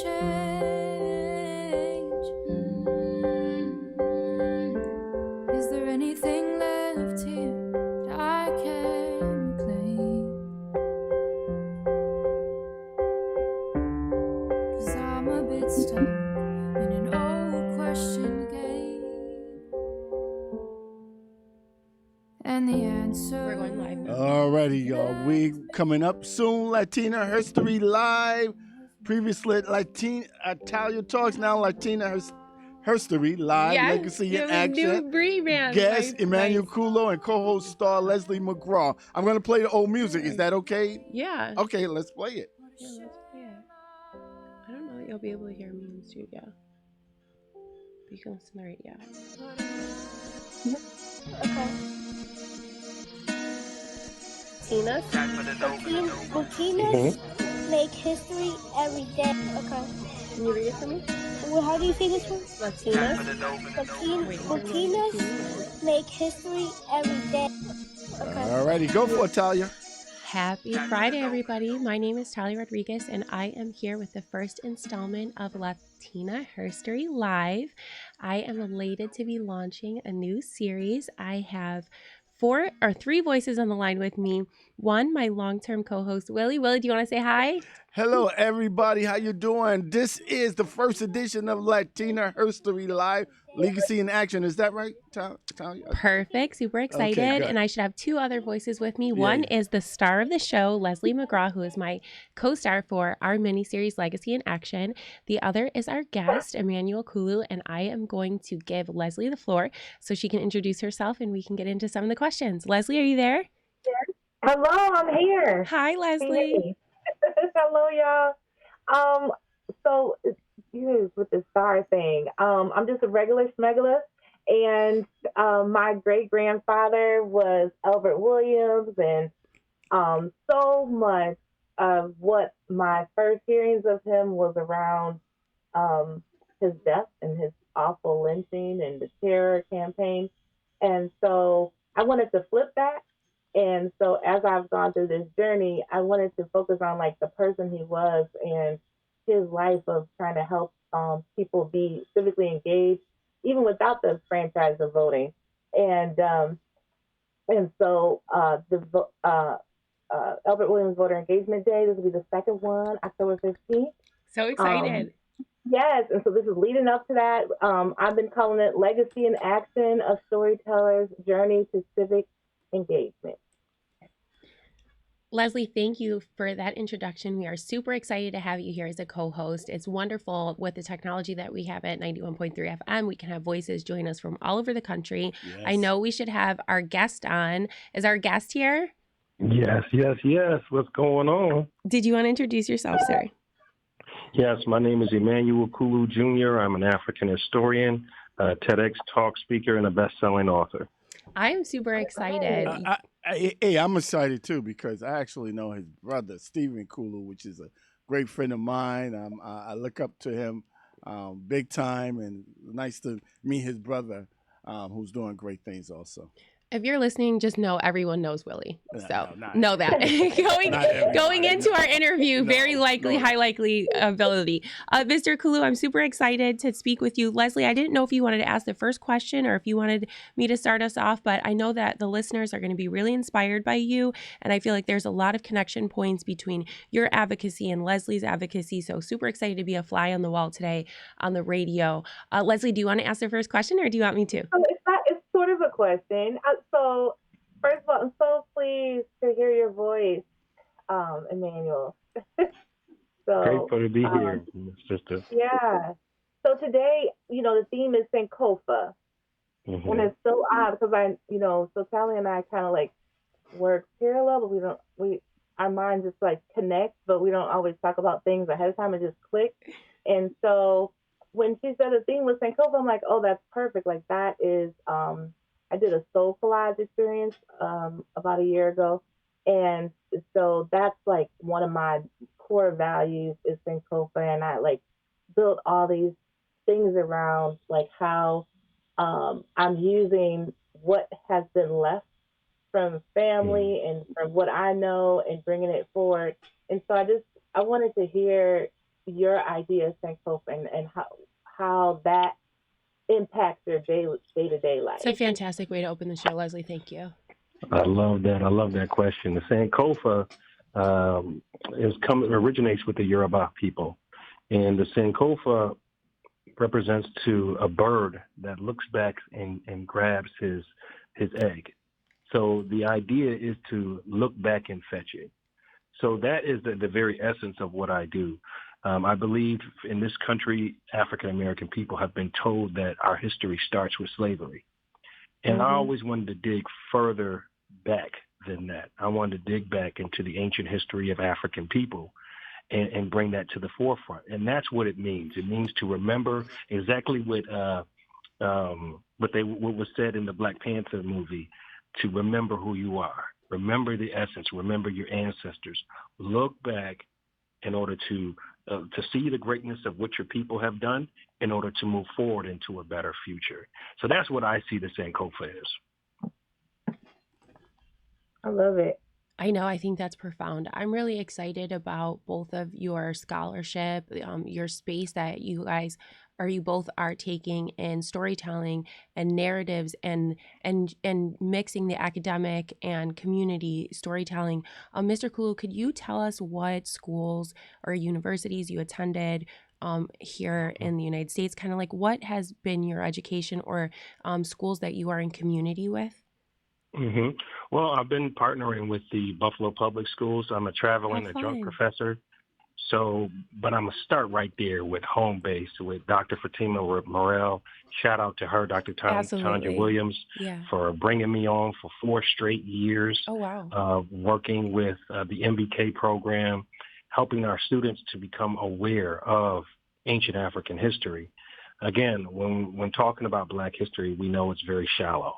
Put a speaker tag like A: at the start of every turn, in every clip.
A: change. Is there anything left here that I can reclaim? 'Cause I'm a bit stuck in an old question game. And the answer.
B: We're going live now.
C: Alrighty, y'all. We coming up soon. Latina History Live. Previously, Italia Talks. Now Latina History Live.
B: Yes,
C: Legacy
B: you
C: in
B: have a new
C: Action.
B: rebrand.
C: Guest
B: Nice,
C: Emmanuel
B: nice.
C: Kulo and co-host star Leslie McGraw. I'm going to play the old music. Is that okay?
B: Yeah.
C: Okay, let's play it.
B: Yeah, let's play it. I don't know that you'll be able to hear me in the studio. But you can listen to the radio.
D: Okay. Tina? Latinas make history every day. Okay.
B: Can you read it for me?
D: Well, how do you say this one?
B: Latinas.
D: Latinas make history every day. Okay.
C: Alrighty, go for it, Talia.
B: Happy Friday, everybody. My name is Talia Rodriguez, and I am here with the first installment of Latina History Live. I am elated to be launching a new series. I have three voices on the line with me. One, my long-term co-host, Willie. Willie, do you want to say hi?
C: Hello, everybody. How you doing? This is the first edition of Latina History Live, Legacy in Action. Is that right, Talia?
B: Perfect. Super excited.
C: Okay, good.
B: And I should have two other voices with me. One is the star of the show, Leslie McGraw, who is my co-star for our miniseries Legacy in Action. The other is our guest, Emmanuel Kulu, and I am going to give Leslie the floor so she can introduce herself and we can get into some of the questions. Leslie, are you there?
E: Hello, I'm here.
B: Hi, Leslie.
E: Hello, y'all. So with the star thing, I'm just a regular smuggler, and my great grandfather was Albert Williams, and so much of what my first hearings of him was around his death and his awful lynching and the terror campaign, and so I wanted to flip that. And so as I've gone through this journey, I wanted to focus on like the person he was and his life of trying to help people be civically engaged, even without the franchise of voting. And so Albert Williams Voter Engagement Day, this will be the second one, October 15th.
B: So excited.
E: Yes, and so this is leading up to that. I've been calling it Legacy in Action, a storyteller's journey to civic engagement.
B: Leslie, thank you for that introduction. We are super excited to have you here as a co-host. It's wonderful with the technology that we have at 91.3 FM. We can have voices join us from all over the country.
C: Yes.
B: I know we should have our guest on. Is our guest here?
F: Yes. What's going on?
B: Did you want to introduce yourself, sir?
F: Yes, my name is Emmanuel Kulu Jr. I'm an African historian, a TEDx talk speaker, and a best-selling author.
B: I am super excited.
C: I'm excited too because I actually know his brother Stephen Kulu, which is a great friend of mine. I look up to him big time, and nice to meet his brother, who's doing great things also.
B: If you're listening, just know everyone knows Willie. So
C: not
B: know that. going into our interview, high likely ability. Mr. Kulu, I'm super excited to speak with you. Leslie, I didn't know if you wanted to ask the first question or if you wanted me to start us off, but I know that the listeners are going to be really inspired by you. And I feel like there's a lot of connection points between your advocacy and Leslie's advocacy. So super excited to be a fly on the wall today on the radio. Leslie, do you want to ask the first question or do you want me to?
E: It's sort of a question. So, first of all, I'm so pleased to hear your voice, Emmanuel.
F: Grateful to be here, sister.
E: Yeah. So today, the theme is Sankofa.
F: Mm-hmm.
E: And it's so odd because so Sally and I kind of like work parallel, but our minds just like connect, but we don't always talk about things ahead of time and just click. And so when she said the theme was Sankofa, I'm like, oh, that's perfect. Like that is, I did a soul collage experience about a year ago. And so that's like one of my core values is Sankofa. And I like built all these things around like how I'm using what has been left from family and from what I know and bringing it forward. And so I wanted to hear your idea of Sankofa and how that impacts your day-to-day life.
B: It's a fantastic way to open the show, Leslie. Thank you.
F: I love that. I love that question. The Sankofa originates with the Yoruba people, and the Sankofa represents to a bird that looks back and grabs his egg. So the idea is to look back and fetch it. So that is the very essence of what I do. I believe in this country, African American people have been told that our history starts with slavery. And I always wanted to dig further back than that. I wanted to dig back into the ancient history of African people and bring that to the forefront. And that's what it means. It means to remember exactly what was said in the Black Panther movie, to remember who you are, remember the essence, remember your ancestors, look back in order to see the greatness of what your people have done in order to move forward into a better future. So that's what I see the Sankofa as.
E: I love it.
B: I know. I think that's profound. I'm really excited about both of your scholarship, your space that you both are taking in storytelling and narratives and mixing the academic and community storytelling. Mr. Kulu, could you tell us what schools or universities you attended here in the United States? Kind of like what has been your education or schools that you are in community with?
F: Mm-hmm. Well, I've been partnering with the Buffalo Public Schools. I'm a traveling adjunct professor. So, but I'm going to start right there with home base with Dr. Fatima Morel. Shout out to her, Dr. Tanya Williams, for bringing me on for 4 straight years.
B: Oh, wow.
F: Working with the MBK program, helping our students to become aware of ancient African history. Again, when talking about Black history, we know it's very shallow.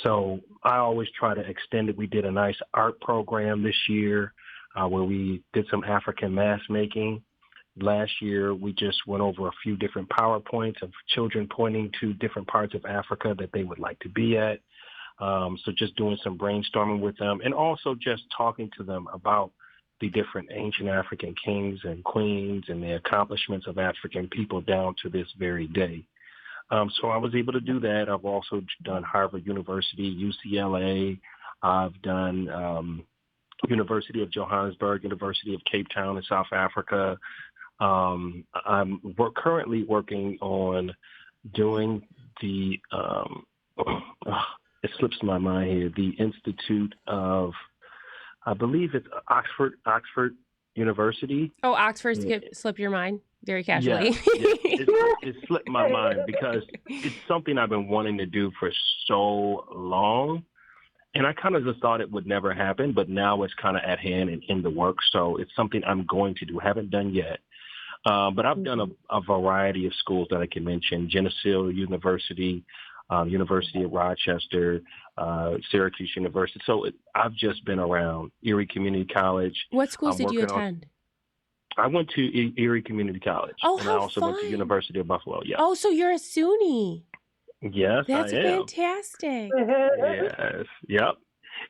F: So I always try to extend it. We did a nice art program this year where we did some African mask making. Last year, we just went over a few different PowerPoints of children pointing to different parts of Africa that they would like to be at. So just doing some brainstorming with them and also just talking to them about the different ancient African kings and queens and the accomplishments of African people down to this very day. So I was able to do that. I've also done Harvard University, UCLA. I've done University of Johannesburg, University of Cape Town in South Africa. I'm currently working on doing the, it slips my mind here, the Institute of, I believe it's Oxford University.
B: Oh, Oxford slipped your mind? Very casually.
F: Yeah. It slipped my mind because it's something I've been wanting to do for so long. And I kind of just thought it would never happen, but now it's kind of at hand and in the works. So it's something I'm going to do. Haven't done yet. But I've done a variety of schools that I can mention. Geneseo University, University of Rochester, Syracuse University. So I've just been around. Erie Community College.
B: What schools did you attend?
F: I went to Erie Community College.
B: Oh,
F: and I also went to University of Buffalo. Yeah.
B: Oh, so you're a SUNY.
F: Yes,
B: that's
F: I am.
B: Fantastic.
F: Yes. Yep.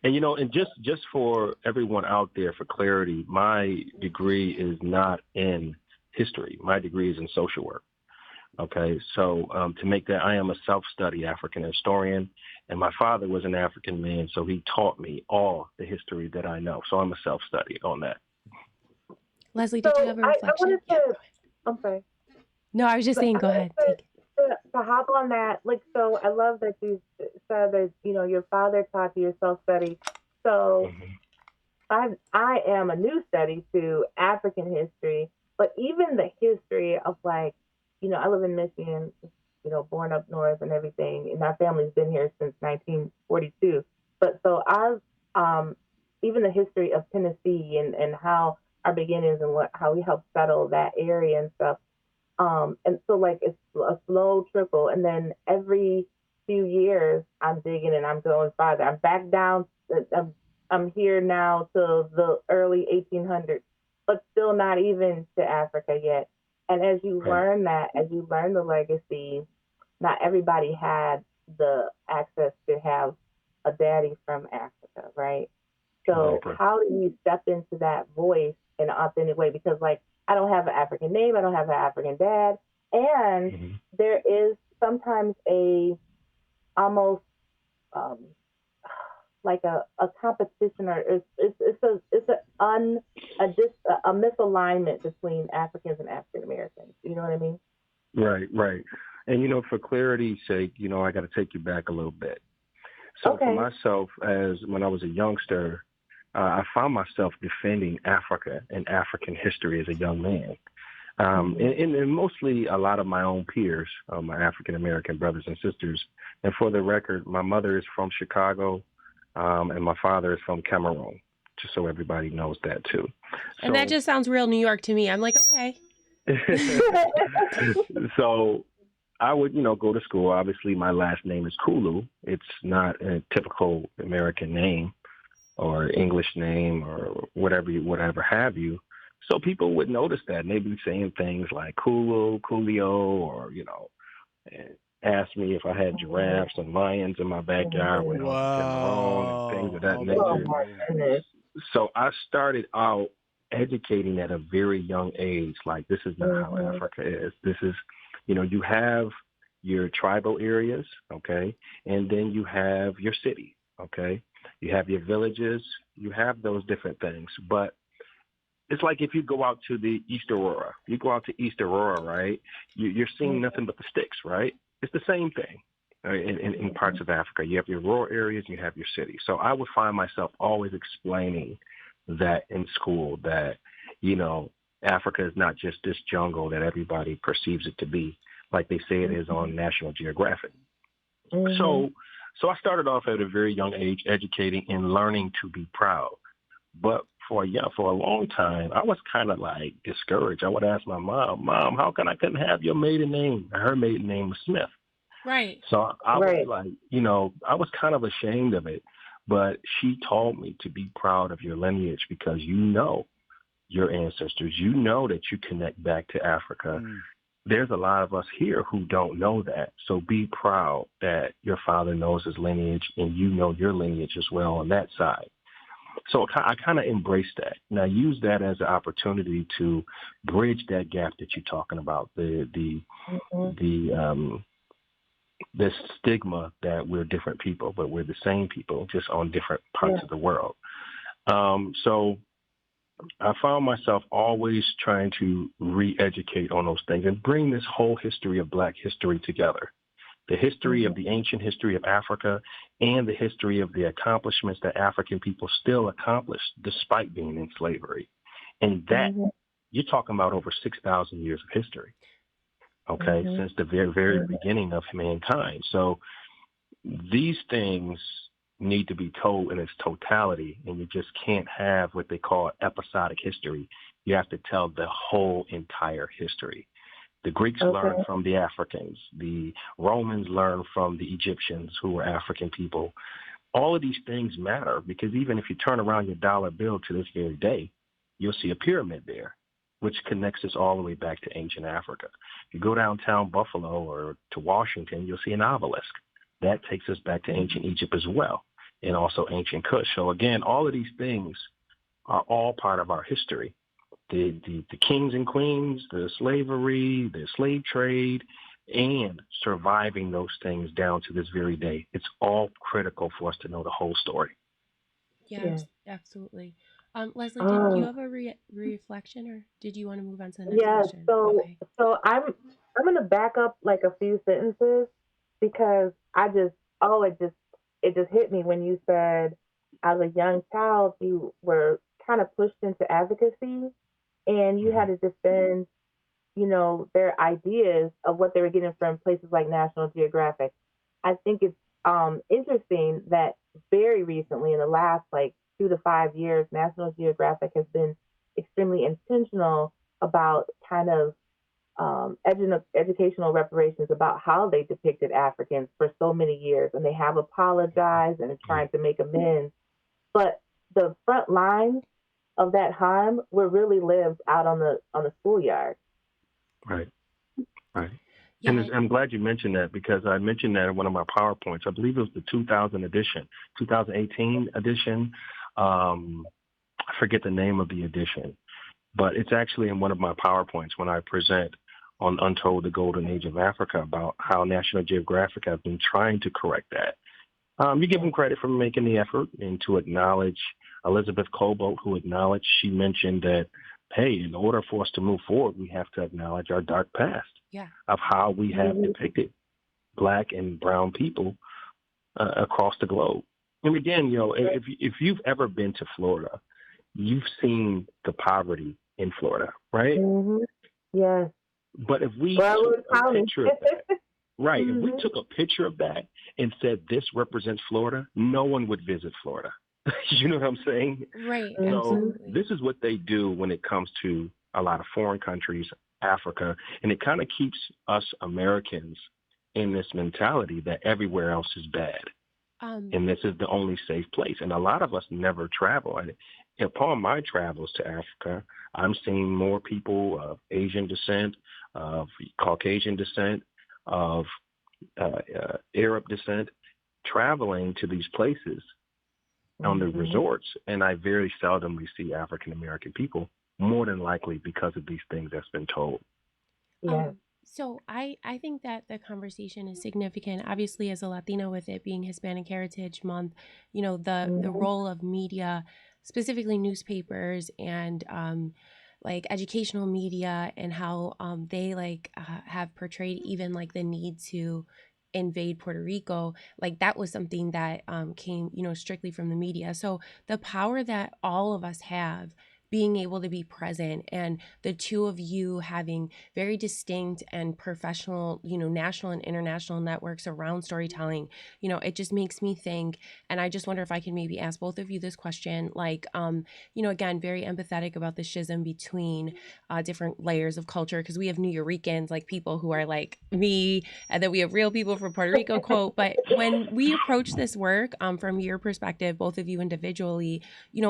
F: And, and just for everyone out there, for clarity, my degree is not in history. My degree is in social work. Okay. So to make that, I am a self-study African historian, and my father was an African man. So he taught me all the history that I know. So I'm a self-study on that.
B: Leslie, did you have a reflection?
E: I'm sorry.
B: No, I was just saying, go ahead.
E: To hop on that, so I love that you said that, your father taught you self-study. So I am a new study to African history, but even the history of I live in Michigan, born up north and everything, and our family's been here since 1942. But so I've, even the history of Tennessee and how our beginnings and how we helped settle that area and stuff. And so it's a slow trickle. And then every few years I'm digging and I'm going farther. I'm back down. I'm here now to the early 1800s, but still not even to Africa yet. And as you learn as you learn the legacy, not everybody had the access to have a daddy from Africa, right? So how do you step into that voice in an authentic way? Because I don't have an African name. I don't have an African dad. And there is sometimes almost like a competition, or it's a misalignment between Africans and African Americans. You know what I mean?
F: Right. And, for clarity's sake, I got to take you back a little bit. So for myself, when I was a youngster, I found myself defending Africa and African history as a young man. And mostly a lot of my own peers, my African-American brothers and sisters. And for the record, my mother is from Chicago, and my father is from Cameroon, just so everybody knows that too.
B: And that just sounds real New York to me. I'm like, okay.
F: So I would, go to school. Obviously, my last name is Kulu. It's not a typical American name or English name or whatever have you. So people would notice that, and they'd be saying things like Kulu, Coolio, or, ask me if I had giraffes and lions in my backyard when I was in Cameroon and things of that nature. So I started out educating at a very young age, like this is not how Africa is. This is, you have your tribal areas, okay, and then you have your city, okay. You have your villages, you have those different things, but it's like if you go out to the East Aurora, right? You're seeing nothing but the sticks, right? It's the same thing in parts of Africa. You have your rural areas, you have your cities. So I would find myself always explaining that in school that, Africa is not just this jungle that everybody perceives it to be, like they say it is on National Geographic. So I started off at a very young age educating and learning to be proud. But for a long time, I was kind of like discouraged. I would ask my mom, how come I couldn't have your maiden name? Her maiden name was Smith.
B: Right.
F: So I was like, I was kind of ashamed of it. But she told me to be proud of your lineage because your ancestors, that you connect back to Africa. There's a lot of us here who don't know that. So be proud that your father knows his lineage and you know your lineage as well on that side. So I kind of embraced that. And I used that as an opportunity to bridge that gap that you're talking about, the stigma that we're different people, but we're the same people, just on different parts of the world. So I found myself always trying to re-educate on those things and bring this whole history of Black history together. The history of the ancient history of Africa and the history of the accomplishments that African people still accomplished despite being in slavery. And that, you're talking about over 6,000 years of history, okay, since the very, very beginning of mankind. So these things need to be told in its totality, and you just can't have what they call episodic history. You have to tell the whole entire history. The Greeks learned from the Africans. The Romans learned from the Egyptians, who were African people. All of these things matter because even if you turn around your dollar bill to this very day, you'll see a pyramid there, which connects us all the way back to ancient Africa. If you go downtown Buffalo or to Washington, you'll see an obelisk. That takes us back to ancient Egypt as well, and also ancient Kush. So again, all of these things are all part of our history. The kings and queens, the slavery, the slave trade, and surviving those things down to this very day. It's all critical for us to know the whole story.
B: Yes, absolutely. Leslie, did you have a reflection, or did you want to move on to the next question?
E: So I'm going to back up like a few sentences because it just hit me when you said as a young child you were kind of pushed into advocacy. And you had to defend, their ideas of what they were getting from places like National Geographic. I think it's interesting that very recently, in the last 2 to 5 years, National Geographic has been extremely intentional about kind of educational reparations about how they depicted Africans for so many years. And they have apologized and trying to make amends. But the front lines of that harm were really lived out on the schoolyard. Right.
F: Yeah. And I'm glad you mentioned that because I mentioned that in one of my PowerPoints. I believe it was the 2018 edition. I forget the name of the edition, But it's actually in one of my PowerPoints when I present on Untold, the Golden Age of Africa, about how National Geographic have been trying to correct that. You give them credit for making the effort and to acknowledge Elizabeth Cobalt, who acknowledged, she mentioned that, hey, in order for us to move forward, we have to acknowledge our dark past of how we have depicted Black and brown people across the globe. And again, if you've ever been to Florida, you've seen the poverty in Florida, right?
E: Mm-hmm. Yes.
F: But if we took a picture of that, right, if we took a picture of that and said this represents Florida, no one would visit Florida. You know what I'm saying?
B: Right.
F: So
B: Absolutely.
F: this is what they do when it comes to a lot of foreign countries, Africa, and it kind of keeps us Americans in this mentality that everywhere else is bad. And this is the only safe place. And a lot of us never travel. And upon my travels to Africa, I'm seeing more people of Asian descent, of Caucasian descent, of Arab descent, traveling to these places on the resorts. And I very seldomly see African-American people, more than likely because of these things that's been told.
E: Yeah.
B: So I think that the conversation is significant. Obviously, as a Latina, with it being Hispanic Heritage Month, the role of media, specifically newspapers and like educational media, and how they have portrayed even like the need to invade Puerto Rico, like that was something that came, strictly from the media. So the power that all of us have, being able to be present, and the two of you having very distinct and professional, national and international networks around storytelling, it just makes me think. And I just wonder if I can maybe ask both of you this question, again, very empathetic about the schism between different layers of culture, because we have New Yorkers, like people who are like me, and then we have real people from Puerto Rico, quote. But when we approach this work from your perspective, both of you individually,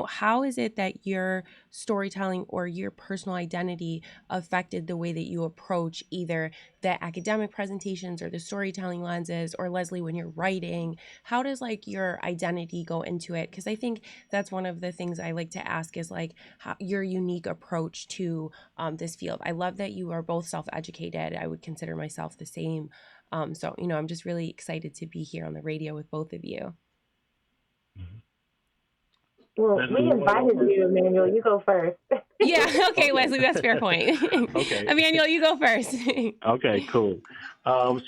B: how is it that your storytelling or your personal identity affected the way that you approach either the academic presentations or the storytelling lenses, or Leslie, when you're writing, how does your identity go into it? Because I think that's one of the things I like to ask is how, your unique approach to this field. I love that you are both self-educated. I would consider myself the same. So, I'm just really excited to be here on the radio with both of you.
E: Well, we invited you, Emmanuel. You go first.
B: Yeah. Okay, Leslie, that's a fair point.
F: Okay.
B: Emmanuel, you go first.
F: Okay, cool. How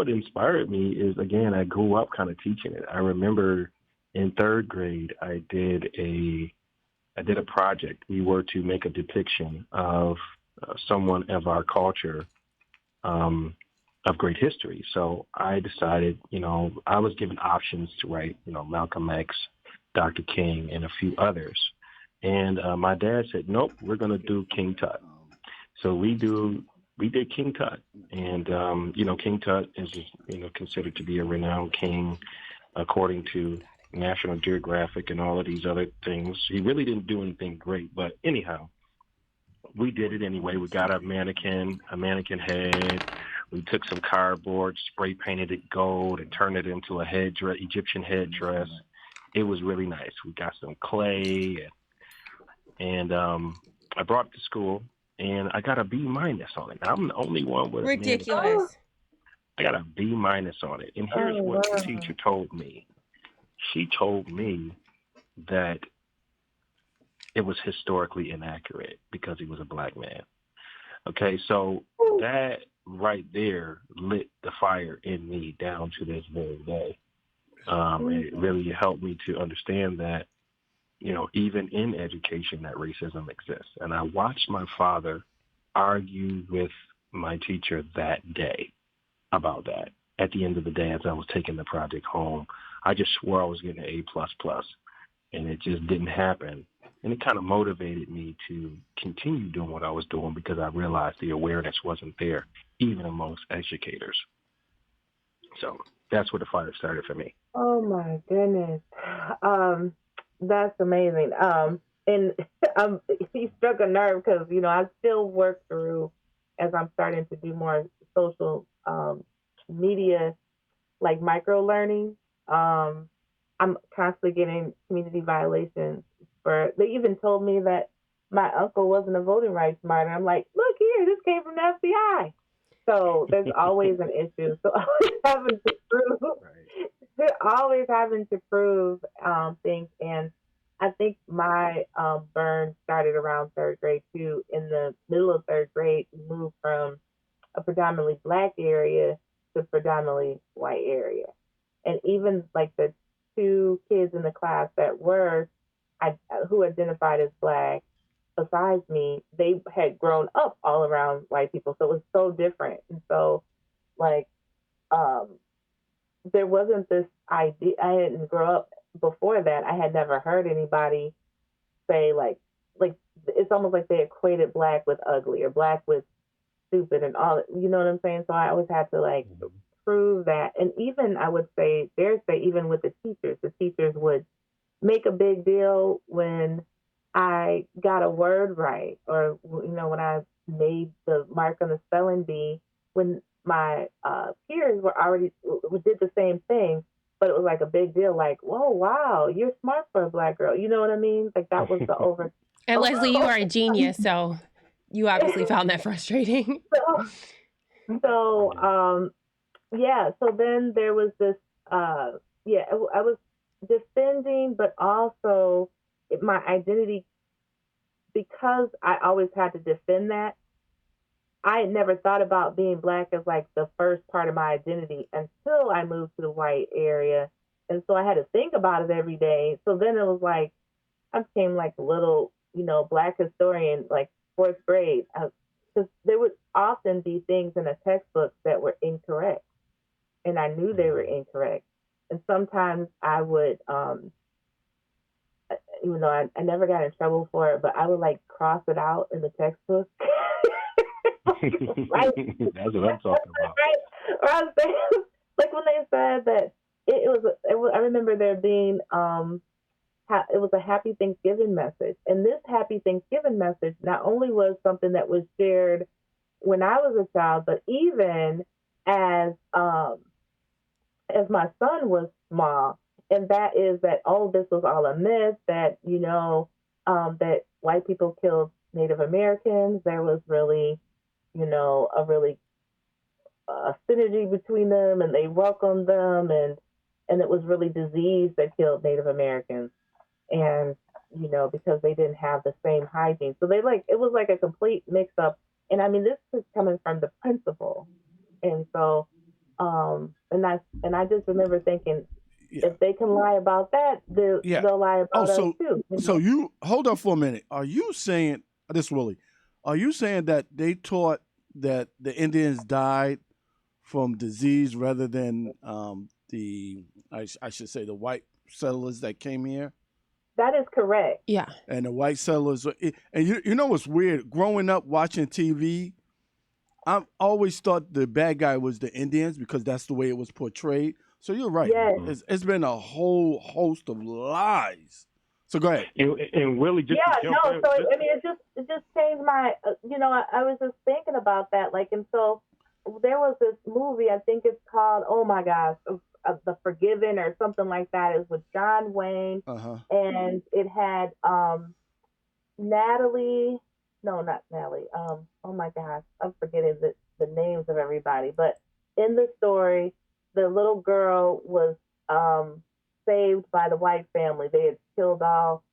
F: it inspired me is, again, I grew up kind of teaching it. I remember in third grade, I did a project. We were to make a depiction of someone of our culture, of great history. So I decided, I was given options to write, Malcolm X, Dr. King, and a few others. And my dad said, nope, we're going to do King Tut. So we did King Tut. And, King Tut is, considered to be a renowned king, according to National Geographic and all of these other things. He really didn't do anything great, but anyhow, we did it anyway. We got a mannequin head. We took some cardboard, spray painted it gold, and turned it into a Egyptian headdress. It was really nice. We got some clay, and I brought it to school, and I got a B- on it. I'm the only one with
B: ridiculous.
F: I got a B- on it, and here's what the teacher told me. She told me that it was historically inaccurate because he was a Black man. Okay, so that right there lit the fire in me down to this very day. It really helped me to understand that, even in education, that racism exists. And I watched my father argue with my teacher that day about that. At the end of the day, as I was taking the project home, I just swore I was getting an A++, and it just didn't happen. And it kind of motivated me to continue doing what I was doing, because I realized the awareness wasn't there, even amongst educators. So that's where the fire started for me.
E: Oh my goodness. That's amazing. And he struck a nerve because, I still work through, as I'm starting to do more social media, like micro learning. I'm constantly getting community violations newspaper. They even told me that my uncle wasn't a voting rights martyr. I'm like, look here, this came from the FBI. So there's always an issue. So always having to prove, always having to prove things. And I think my burn started around third grade too. In the middle of third grade, we moved from a predominantly Black area to predominantly white area. And even like the two kids in the class that were, who identified as Black, besides me, they had grown up all around white people. So it was so different. And so like, there wasn't this idea. I didn't grow up before that. I had never heard anybody say like it's almost like they equated Black with ugly or Black with stupid and all, you know what I'm saying? So I always had to like prove that. And even I would say, even with the teachers would make a big deal when I got a word right, or, you know, when I made the mark on the spelling bee, when my peers did the same thing, but it was like a big deal, like, whoa, wow, you're smart for a Black girl. You know what I mean? Like that was the over.
B: And Leslie, you are a genius, so you obviously found that frustrating.
E: So then there was this, I was defending, but also my identity, because I always had to defend that. I had never thought about being Black as like the first part of my identity until I moved to the white area. And so I had to think about it every day. So then it was like, I became like a little, you know, Black historian, like fourth grade. Because there would often be things in a textbook that were incorrect. And I knew they were incorrect. And sometimes I would, even though I never got in trouble for it, but I would like cross it out in the textbook. Right?
F: That's what I'm talking about.
E: Right? Or I was saying, like when they said that I remember there being, it was a Happy Thanksgiving message. And this Happy Thanksgiving message not only was something that was shared when I was a child, but even as my son was small. And that is that, this was all a myth, that, you know, that white people killed Native Americans. There was really, you know, a really synergy between them, and they welcomed them, and it was really disease that killed Native Americans. And, you know, because they didn't have the same hygiene. So it was like a complete mix up. And I mean, this is coming from the principal. And so, and I just remember thinking, if they can lie about that, they'll lie about us too. You know?
C: So you hold up for a minute. Are you saying this, Willie? Are you saying that they taught that the Indians died from disease rather than I should say the white settlers that came here?
E: That is correct.
B: Yeah.
C: And the white settlers, and you know what's weird? Growing up watching TV, I always thought the bad guy was the Indians because that's the way it was portrayed. So you're right.
E: Yes.
C: It's been a whole host of lies. So go ahead.
F: And Willie, just to jump in.
E: So I mean, it just changed my. You know, I was just thinking about that. Like, and so there was this movie. I think it's called, oh my gosh, The Forgiven or something like that. It was with John Wayne, and it had Natalie. No, not Natalie. Oh my gosh, I'm forgetting the names of everybody. But in the story, the little girl was saved by the white family. They had killed all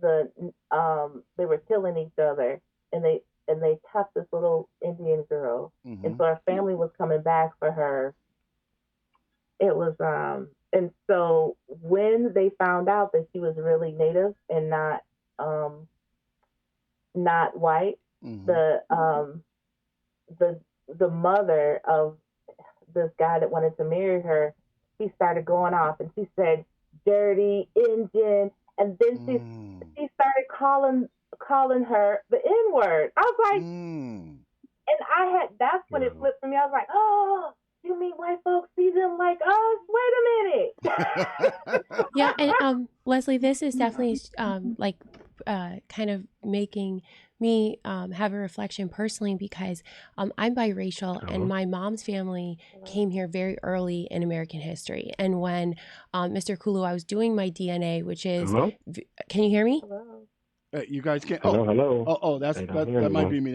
E: they were killing each other, and they kept this little Indian girl. Mm-hmm. And so her family was coming back for her. It was and so when they found out that she was really Native and not white, mm-hmm. the mother of this guy that wanted to marry her, he started going off, and she said, "Dirty Indian," and then she started calling her the N-word. I was like, and that's when it flipped for me. I was like, oh, you mean white folks see them like us? Wait a minute.
B: Yeah, and Leslie, this is definitely like kind of making me have a reflection personally because I'm biracial and my mom's family came here very early in American history. And when Mr. Kulu, I was doing my DNA, which is, can you hear me?
E: Hello.
C: You guys can't.
F: Hello.
C: That might be me.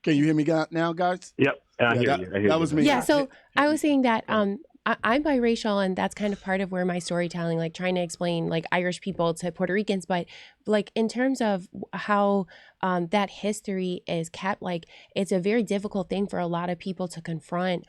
C: Can you hear me now, guys?
F: Yep. I hear you.
C: That was me.
B: Yeah. So I was saying that I'm biracial, and that's kind of part of where my storytelling, like trying to explain like Irish people to Puerto Ricans, but like in terms of how that history is kept, like it's a very difficult thing for a lot of people to confront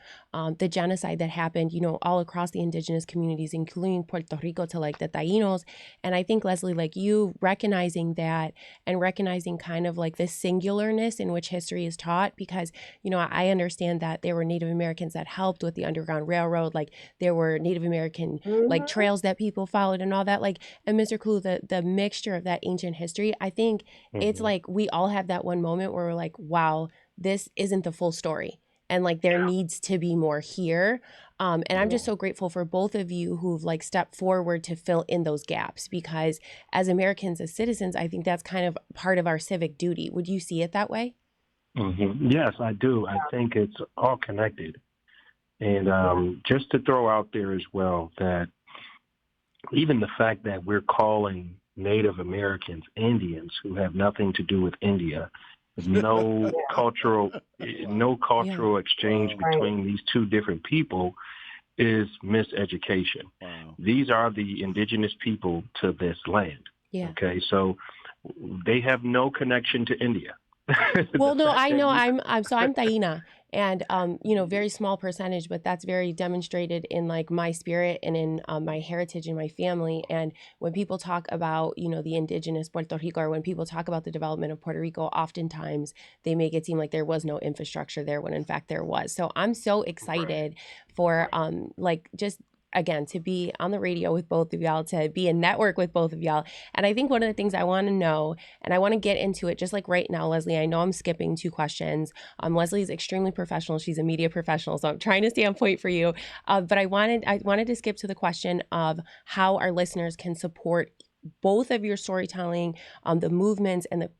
B: the genocide that happened, you know, all across the indigenous communities, including Puerto Rico, to like the Taínos. And I think, Leslie, like you recognizing that and recognizing kind of like this singularness in which history is taught, because, you know, I understand that there were Native Americans that helped with the Underground Railroad, like there were Native American like trails that people followed and all that, like, and Mr. Kulu, the mixture of that ancient history, I think it's like we all have that one moment where we're like, wow, this isn't the full story. And like there needs to be more here. And I'm just so grateful for both of you who've like stepped forward to fill in those gaps, because as Americans, as citizens, I think that's kind of part of our civic duty. Would you see it that way?
F: Yes, I do. I think it's all connected. And just to throw out there as well that even the fact that we're calling Native Americans Indians who have nothing to do with India, no cultural exchange between these two different people is miseducation.
C: Wow.
F: These are the indigenous people to this land.
B: Yeah.
F: Okay, so they have no connection to India.
B: Well, no, I know I'm Taína, and you know, very small percentage, but that's very demonstrated in like my spirit and in my heritage and my family. And when people talk about, you know, the indigenous Puerto Rico, or when people talk about the development of Puerto Rico, oftentimes they make it seem like there was no infrastructure there when in fact there was. So I'm so excited for like just again, to be on the radio with both of y'all, to be in network with both of y'all. And I think one of the things I want to know, and I want to get into it just like right now, Leslie, I know I'm skipping 2 questions. Leslie is extremely professional. She's a media professional, so I'm trying to stay on point for you. But I wanted to skip to the question of how our listeners can support both of your storytelling, the movements and the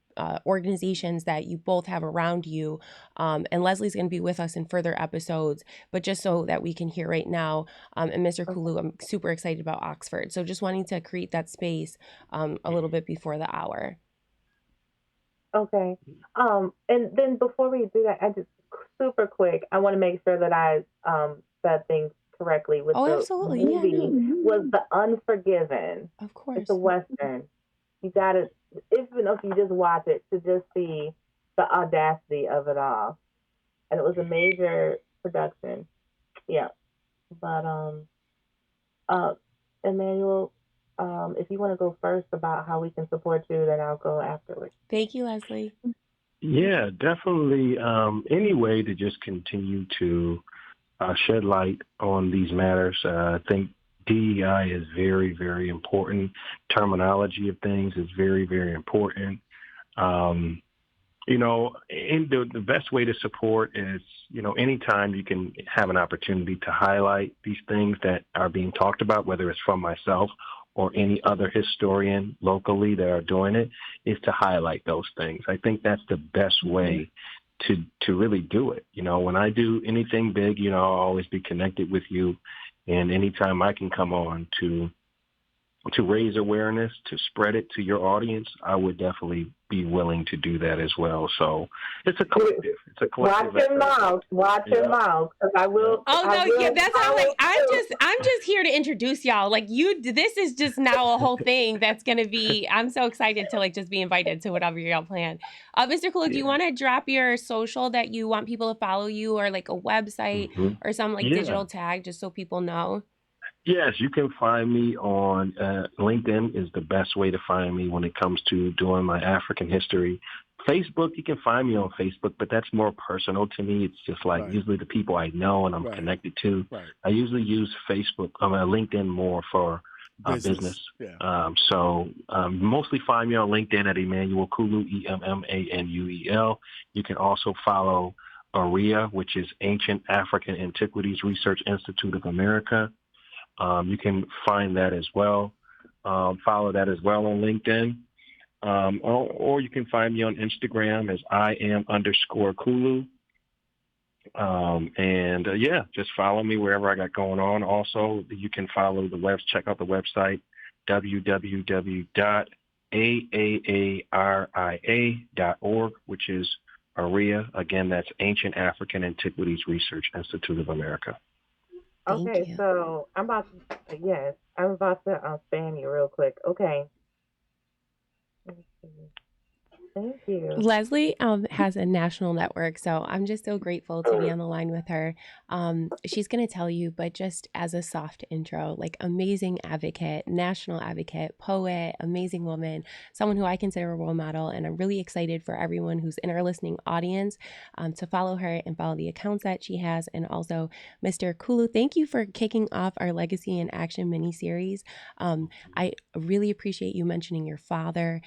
B: organizations that you both have around you. And Leslie's going to be with us in further episodes, but just so that we can hear right now. And Mr. Kulu, I'm super excited about Oxford. So just wanting to create that space a little bit before the hour.
E: Okay. And then before we do that, I just super quick, I want to make sure that I said things correctly with the
B: absolutely.
E: movie was The Unforgiven.
B: Of course.
E: It's a Western. You got to, even if you just watch it, to just see the audacity of it all. And it was a major production. Yeah. But, Emmanuel, if you want to go first about how we can support you, then I'll go afterwards.
B: Thank you, Leslie.
F: Yeah, definitely. Any way to just continue to shed light on these matters. I think DEI is very, very important. Terminology of things is very, very important. You know, and the best way to support is, you know, anytime you can have an opportunity to highlight these things that are being talked about, whether it's from myself or any other historian locally that are doing it, is to highlight those things. I think that's the best way to really do it. You know, when I do anything big, you know, I'll always be connected with you. And anytime I can come on to raise awareness, to spread it to your audience, I would definitely be willing to do that as well. So it's a collective.
E: Watch your mouth. Watch your mouth, because I will.
B: Oh no, yeah, that's how like I'm just here to introduce y'all. Like this is just now a whole thing that's gonna be. I'm so excited to like just be invited to whatever y'all plan. Mr. Kulu, do you want to drop your social that you want people to follow you, or like a website or some like digital tag, just so people know?
F: Yes, you can find me on LinkedIn is the best way to find me when it comes to doing my African history. Facebook, you can find me on Facebook, but that's more personal to me. It's just like usually the people I know and I'm connected to. Right. I usually use LinkedIn more for business. Yeah. So mostly find me on LinkedIn at Emmanuel Kulu, Emmanuel. You can also follow ARIA, which is Ancient African Antiquities Research Institute of America. You can find that as well. Follow that as well on LinkedIn. or you can find me on Instagram as @IAM_Kulu. Yeah, just follow me wherever I got going on. Also, you can check out the website, www.AAARIA.org, which is ARIA. Again, that's Ancient African Antiquities Research Institute of America.
B: Thank
E: Okay,
B: you.
E: so I'm about to spam you real quick. Okay. Let me see. Thank you.
B: Leslie has a national network, so I'm just so grateful to be on the line with her. She's going to tell you, but just as a soft intro, like amazing advocate, national advocate, poet, amazing woman, someone who I consider a role model, and I'm really excited for everyone who's in our listening audience to follow her and follow the accounts that she has. And also, Mr. Kulu, thank you for kicking off our Legacy in Action mini-series. I really appreciate you mentioning your father.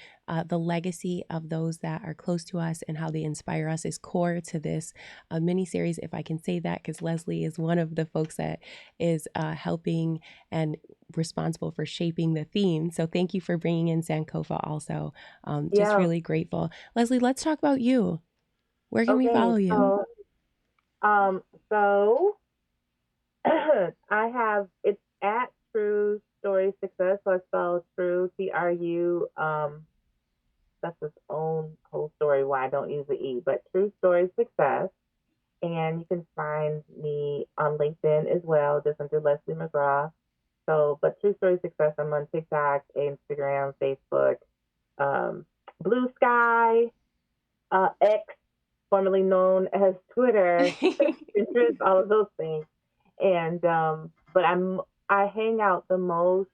B: The legacy of those that are close to us and how they inspire us is core to this mini-series, if I can say that, because Leslie is one of the folks that is helping and responsible for shaping the theme. So thank you for bringing in Sankofa also. Just really grateful. Leslie, let's talk about you. Where can we follow you?
E: So it's at True Story Success. So I spell True, TRU. That's his own whole story why I don't use the E, but True Story Success. And you can find me on LinkedIn as well, just under Leslie McGraw. So, but True Story Success, I'm on TikTok, Instagram, Facebook, Blue Sky, X, formerly known as Twitter, Pinterest, all of those things. And, but I hang out the most,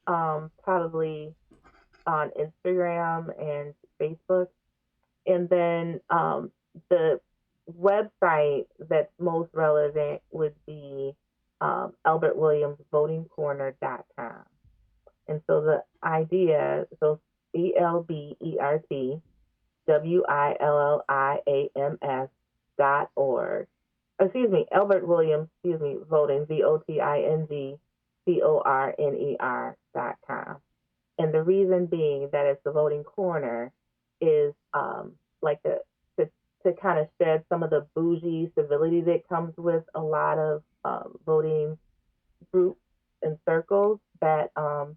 E: probably on Instagram and Facebook. And then the website that's most relevant would be AlbertWilliamsVotingCorner.com. And so the idea, so ElbertWilliams.org. Albert Williams, voting, VOTINGCORNER.com. And the reason being that it's the voting corner is to kind of shed some of the bougie civility that comes with a lot of voting groups and circles that I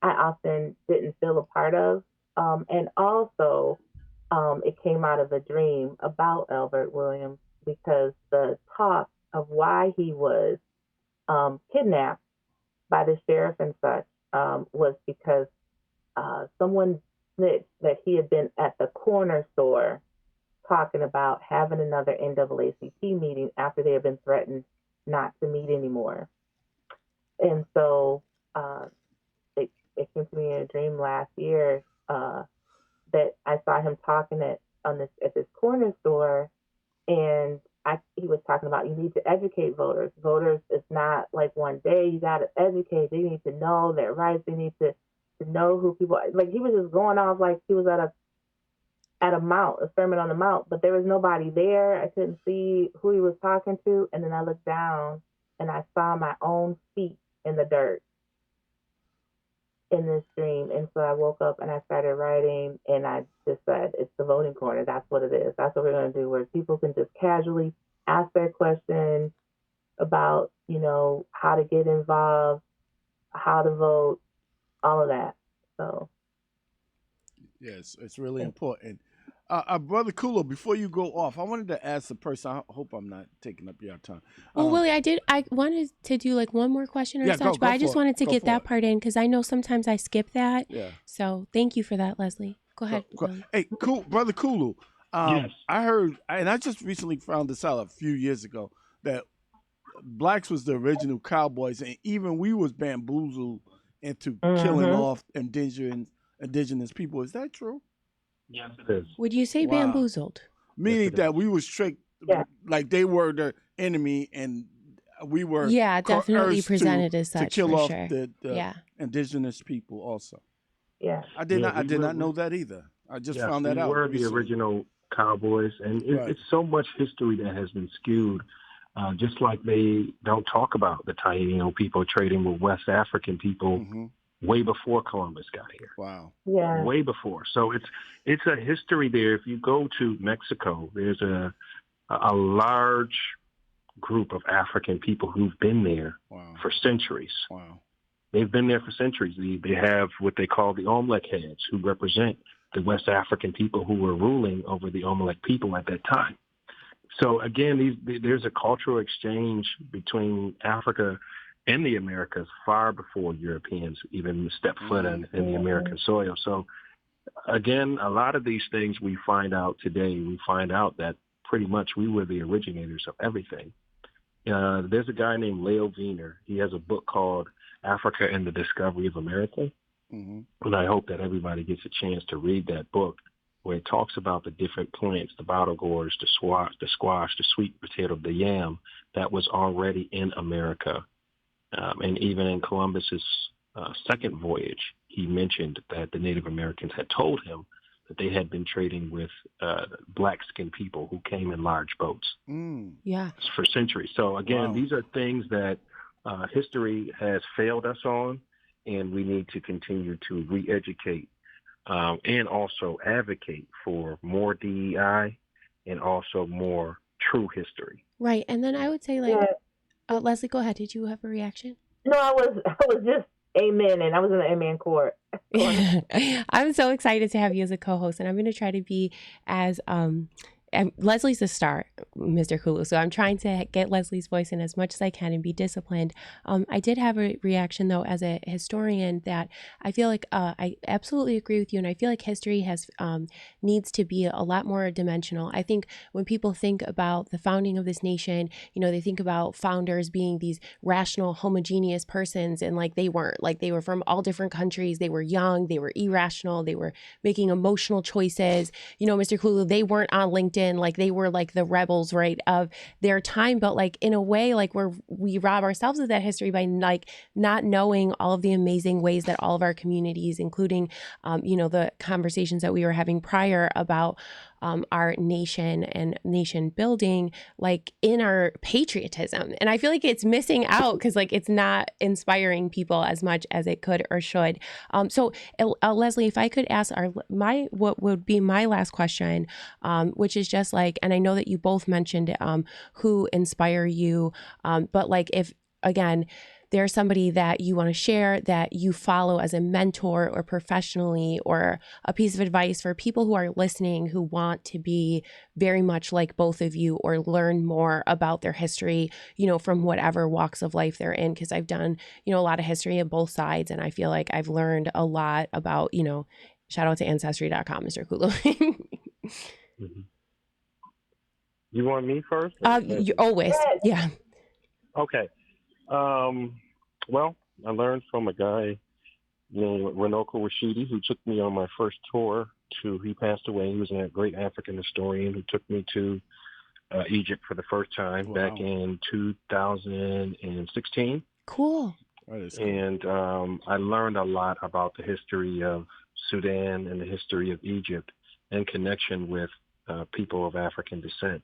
E: often didn't feel a part of. And also, it came out of a dream about Albert Williams, because the talk of why he was kidnapped by the sheriff and such was because someone snitched that he had been at the corner store talking about having another NAACP meeting after they had been threatened not to meet anymore. And so it came to me in a dream last year that I saw him talking at this corner store, and he was talking about, you need to educate voters. Voters, it's not like one day. You got to educate. They need to know their rights. They need to know who people are. Like, he was just going off like he was at a mount, a Sermon on the Mount, but there was nobody there. I couldn't see who he was talking to. And then I looked down and I saw my own feet in the dirt in this dream. And so I woke up and I started writing, and I just said, it's the voting corner. That's what it is. That's what we're going to do, where people can just casually ask their questions about, how to get involved, how to vote, all of that. So.
C: Yes, it's really important. Brother Kulu, before you go off, I wanted to ask the person, I hope I'm not taking up your time.
B: Well, Willie, I wanted to do like one more question or such, but I just wanted to get that part in, because I know sometimes I skip that.
C: Yeah.
B: So thank you for that, Leslie. Go ahead.
C: Hey, Brother Kulu,
F: Yes.
C: I heard, and I just recently found this out a few years ago, that blacks was the original cowboys, and even we was bamboozled into killing off indigenous people. Is that true?
F: Yes, it is.
B: Would you say bamboozled?
C: Meaning that we was tricked, like they were the enemy, and we were
B: definitely presented as such
C: to kill
B: for
C: off
B: sure.
C: the indigenous people also.
E: Yeah,
C: I did not know that either. I just found that out.
F: We were the original cowboys, and it's so much history that has been skewed. Just like they don't talk about the Taino people trading with West African people, way before Columbus got here.
C: Wow.
E: Yeah.
F: Way before. So it's a history there. If you go to Mexico, there's a large group of African people who've been there
C: Wow.
F: for centuries.
C: Wow.
F: They've been there for centuries. They have what they call the Olmec heads, who represent the West African people who were ruling over the Olmec people at that time. So again, there's a cultural exchange between Africa and the Americas far before Europeans even stepped foot in the American soil. So again, a lot of these things we find out today, we find out that pretty much we were the originators of everything. There's a guy named Leo Wiener. He has a book called Africa and the Discovery of America.
C: Mm-hmm.
F: And I hope that everybody gets a chance to read that book, where it talks about the different plants, the bottle gourds, the squash, the sweet potato, the yam that was already in America. And even in Columbus's second voyage, he mentioned that the Native Americans had told him that they had been trading with black-skinned people who came in large boats
B: Yeah.
F: for centuries. So again,
C: Wow.
F: these are things that history has failed us on, and we need to continue to re-educate and also advocate for more DEI and also more true history.
B: Right. And then I would say, like,
E: Yeah.
B: Leslie, go ahead. Did you have a reaction?
E: No, I was just amen, and I was in the amen court.
B: I'm so excited to have you as a co-host, and I'm going to try to be as and Leslie's a star, Mr. Kulu. So I'm trying to get Leslie's voice in as much as I can and be disciplined. I did have a reaction, though, as a historian, that I feel like I absolutely agree with you. And I feel like history has needs to be a lot more dimensional. I think when people think about the founding of this nation, you know, they think about founders being these rational, homogeneous persons. And like they weren't, like they were from all different countries. They were young, they were irrational, they were making emotional choices. You know, Mr. Kulu, they weren't on LinkedIn. Like they were like the rebels, right, of their time. But like in a way, like we rob ourselves of that history by like not knowing all of the amazing ways that all of our communities, including, you know, the conversations that we were having prior about our nation and nation building, like in our patriotism. And I feel like it's missing out because like it's not inspiring people as much as it could or should. So Leslie, if I could ask what would be my last question, which is just like, and I know that you both mentioned who inspire you, but like if, again, there's somebody that you want to share that you follow as a mentor or professionally, or a piece of advice for people who are listening who want to be very much like both of you or learn more about their history, you know, from whatever walks of life they're in. Because I've done, you know, a lot of history on both sides, and I feel like I've learned a lot about, you know, shout out to Ancestry.com, Mr. Kulu.
F: Mm-hmm. You want me first?
B: You always, yeah.
F: Okay. Well, I learned from a guy named Runoko Rashidi, who took me on my first tour he passed away. He was a great African historian who took me to Egypt for the first time back in 2016.
B: Cool.
F: And I learned a lot about the history of Sudan and the history of Egypt in connection with people of African descent,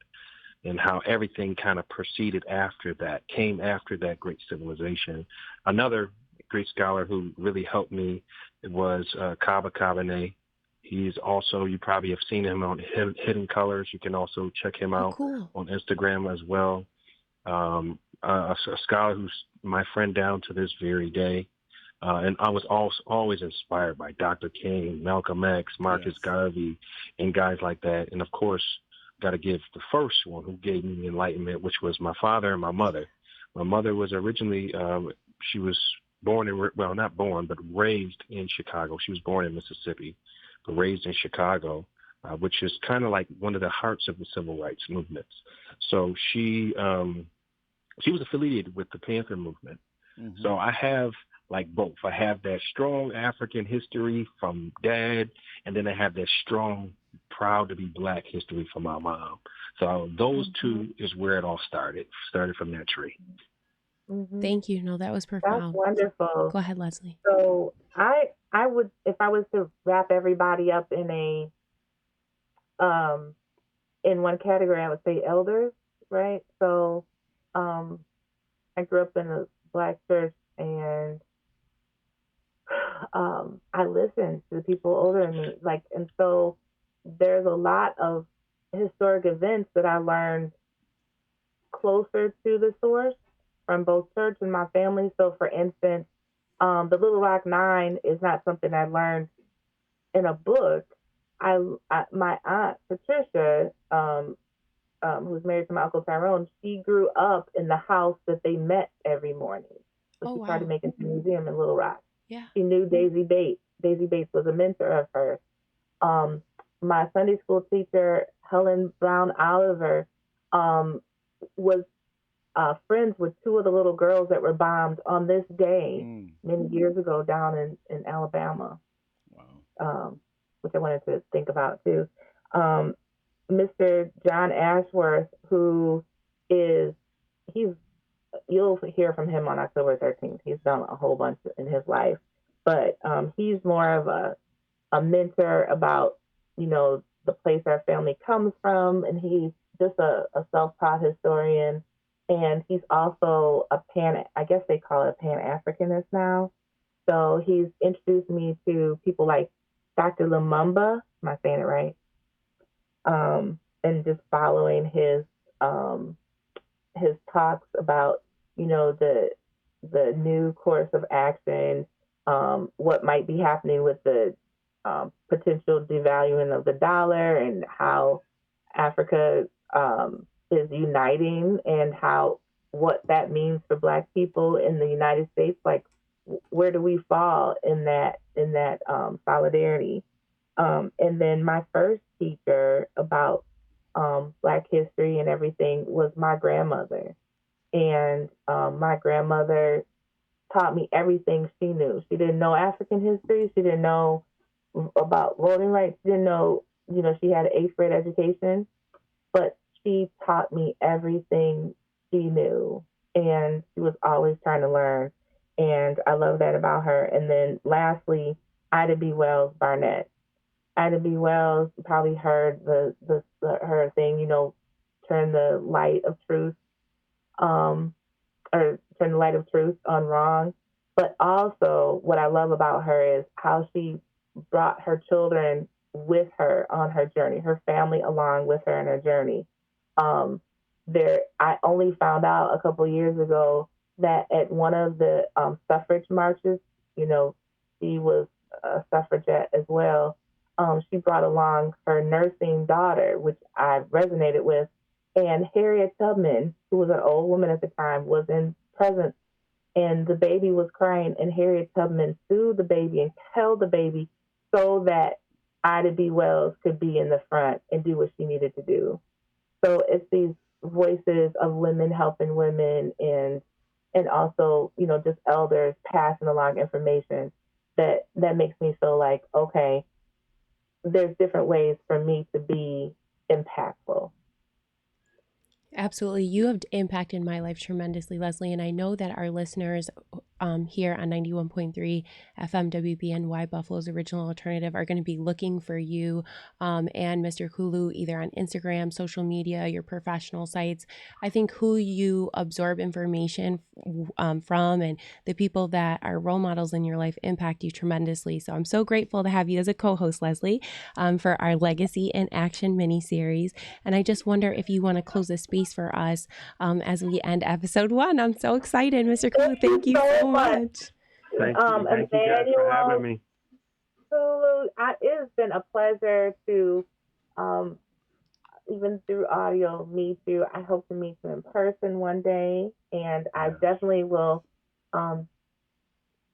F: and how everything kind of proceeded after that, came after that great civilization. Another great scholar who really helped me was Kaba Kabane. He's also, you probably have seen him on Hidden Colors. You can also check him out on Instagram as well. A scholar who's my friend down to this very day. And I was always inspired by Dr. King, Malcolm X, Marcus Garvey, and guys like that. And of course, got to give the first one who gave me the enlightenment, which was my father and my mother. My mother was originally, she was not born, but raised in Chicago. She was born in Mississippi, but raised in Chicago, which is kind of like one of the hearts of the civil rights movements. So she was affiliated with the Panther movement. Mm-hmm. So I have like both. I have that strong African history from dad, and then I have that strong, proud to be Black history from my mom. So those two is where it all started from that tree.
E: Mm-hmm.
B: Thank you. No, that was profound.
E: That's wonderful.
B: Go ahead, Leslie.
E: So I would, if I was to wrap everybody up in one category, I would say elders, right? So I grew up in a Black church, and I listen to the people older than me. Like, and so there's a lot of historic events that I learned closer to the source from both church and my family. So, for instance, the Little Rock Nine is not something I learned in a book. My aunt Patricia, who's married to my uncle Tyrone, she grew up in the house that they met every morning. So she tried to make it a museum in Little Rock.
B: Yeah.
E: She knew Daisy Bates. Daisy Bates was a mentor of hers. My Sunday school teacher, Helen Brown Oliver, was friends with two of the little girls that were bombed on this day many years ago down in Alabama. Wow. Which I wanted to think about too. Mr. John Ashworth, who you'll hear from him on October 13th. He's done a whole bunch in his life, but he's more of a mentor about, the place our family comes from, and he's just a self-taught historian, and he's also I guess they call it a Pan-Africanist now. So he's introduced me to people like Dr. Lumumba, am I saying it right? And just following his talks about, the new course of action, what might be happening with the potential devaluing of the dollar, and how Africa is uniting, and what that means for Black people in the United States. Like, where do we fall in that solidarity? And then my first teacher about Black history and everything was my grandmother. And my grandmother taught me everything she knew. She didn't know African history. She didn't know about voting rights. She didn't know, she had an 8th grade education, but she taught me everything she knew. And she was always trying to learn. And I love that about her. And then lastly, Ida B. Wells Barnett. Ida B. Wells, you probably heard her thing, turn the light of truth, or turn the light of truth on wrong. But also what I love about her is how she brought her children with her on her journey, her family along with her in her journey. I only found out a couple years ago that at one of the suffrage marches, she was a suffragette as well. She brought along her nursing daughter, which I resonated with. And Harriet Tubman, who was an old woman at the time, was in presence, and the baby was crying, and Harriet Tubman soothed the baby and held the baby so that Ida B. Wells could be in the front and do what she needed to do. So it's these voices of women helping women, and also, just elders passing along information that makes me feel like, okay, there's different ways for me to be impactful.
B: Absolutely. You have impacted my life tremendously, Leslie. And I know that our listeners here on 91.3 FM WBNY, Buffalo's Original Alternative, are going to be looking for you and Mr. Kulu either on Instagram, social media, your professional sites. I think who you absorb information from and the people that are role models in your life impact you tremendously. So I'm so grateful to have you as a co-host, Leslie, for our Legacy in Action mini-series. And I just wonder if you want to close the space for us as we end episode 1. I'm so excited, Mr. Kulu. Thank you so much.
F: Thank you guys for having me.
E: It has been a pleasure to, even through audio, meet you. I hope to meet you in person one day, and I definitely will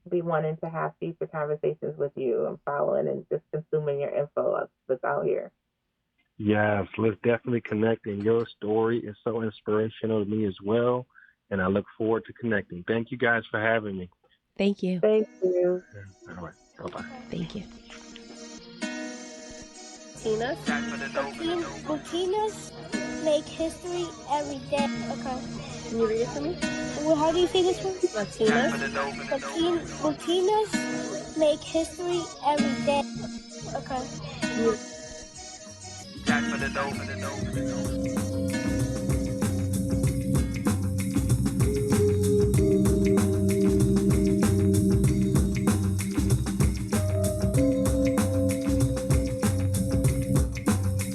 E: be wanting to have future conversations with you and following and just consuming your info that's out here.
F: Yes, let's definitely connect, and your story is so inspirational to me as well, and I look forward to connecting. Thank you guys for having me.
B: Thank you.
E: Thank you.
F: All right. Bye-bye.
B: Thank you.
D: Latinas make history every day. Okay.
E: Can you read it to me?
D: Well, how do you say this one?
E: Latinas.
D: Latinas make history every day. Okay.
G: Jack for the dough.